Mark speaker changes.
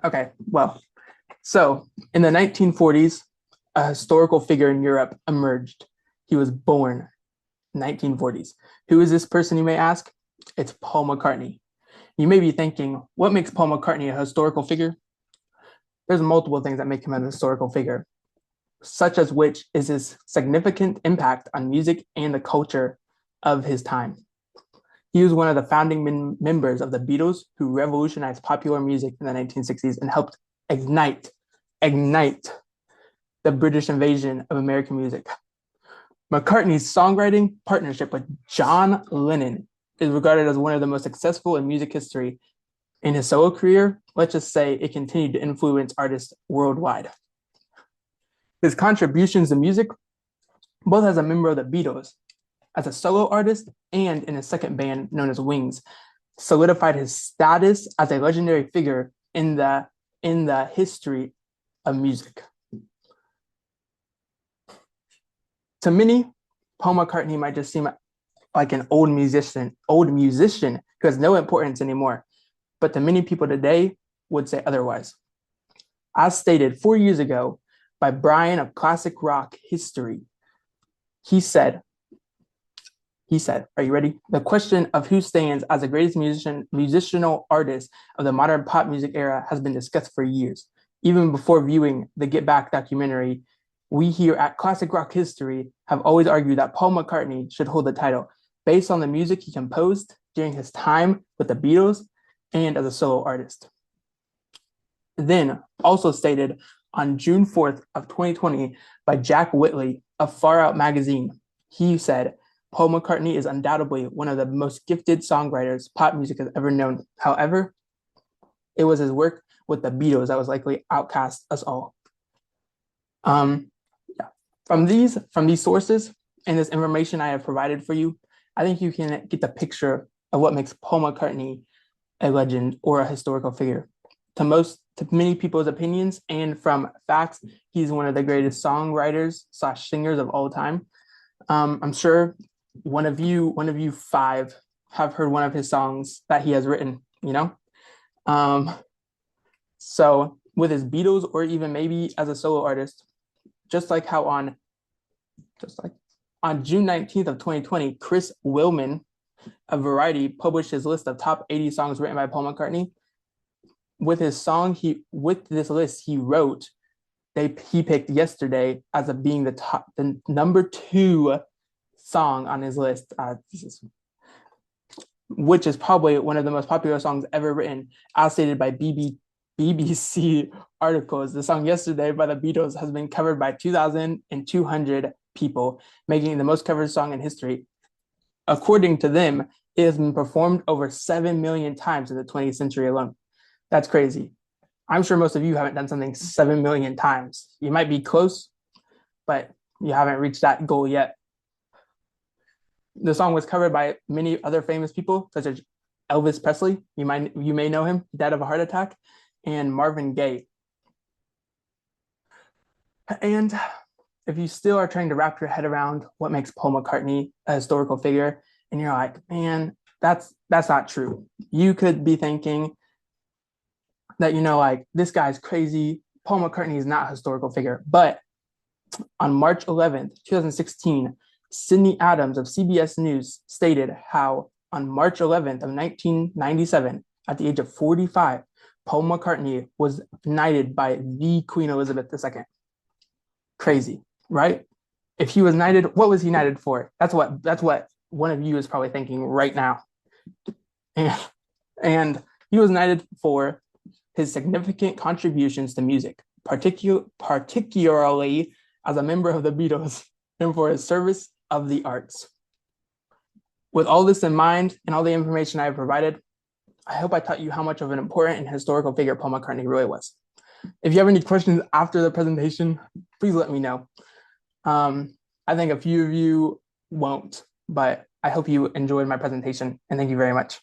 Speaker 1: Okay, well, so in the 1940s, a historical figure in Europe emerged. He was born 1940s. Who is this person, you may ask? It's Paul McCartney. You may be thinking, what makes Paul McCartney a historical figure? There's multiple things that make him a historical figure, such as which is his significant impact on music and the culture of his time. He was one of the founding members of the Beatles who revolutionized popular music in the 1960s and helped ignite, ignite the British invasion of American music. McCartney's songwriting partnership with John Lennon is regarded as one of the most successful in music history. In his solo career, let's just say it continued to influence artists worldwide. His contributions to music, both as a member of the Beatles, as a solo artist, and in his second band known as Wings, solidified his status as a legendary figure in the history of music. To many, Paul McCartney might just seem like an old musician who has no importance anymore. But to many people today would say otherwise. As stated 4 years ago by Brian of Classic Rock History, he said, are you ready? The question of who stands as the greatest musicianal artist of the modern pop music era has been discussed for years. Even before viewing the Get Back documentary, we here at Classic Rock History have always argued that Paul McCartney should hold the title based on the music he composed during his time with the Beatles and as a solo artist. Then also stated on June 4th of 2020 by Jack Whitley of Far Out magazine, he said, Paul McCartney is undoubtedly one of the most gifted songwriters pop music has ever known. However, it was his work with the Beatles that was likely outcast us all. From these sources and this information I have provided for you, I think you can get the picture of what makes Paul McCartney a legend or a historical figure. To many people's opinions and from facts, he's one of the greatest songwriters / singers of all time. I'm sure one of you five have heard one of his songs that he has written, you know? So with his Beatles or even maybe as a solo artist, just like on June 19th of 2020, Chris Willman of Variety published his list of top 80 songs written by Paul McCartney. With this list he wrote, he picked Yesterday as being the number 2 song on his list, which is probably one of the most popular songs ever written, as stated by BBC articles. The song Yesterday by the Beatles has been covered by 2,200 people, making it the most covered song in history. According to them, it has been performed over 7 million times in the 20th century alone. That's crazy. I'm sure most of you haven't done something 7 million times. You might be close, but you haven't reached that goal yet. The song was covered by many other famous people, such as Elvis Presley. You may know him, died of a heart attack, and Marvin Gaye. And if you still are trying to wrap your head around what makes Paul McCartney a historical figure, and you're like, man, that's not true. You could be thinking that, like, this guy's crazy. Paul McCartney is not a historical figure. But on March 11th, 2016, Sydney Adams of CBS News stated how on March 11th of 1997, at the age of 45, Paul McCartney was knighted by the Queen Elizabeth II. Crazy, right? If he was knighted, what was he knighted for? That's what one of you is probably thinking right now. And he was knighted for his significant contributions to music, particularly as a member of the Beatles, and for his service of the arts. With all this in mind and all the information I have provided, I hope I taught you how much of an important and historical figure Paul McCartney really was. If you have any questions after the presentation, please let me know. I think a few of you won't, but I hope you enjoyed my presentation, and thank you very much.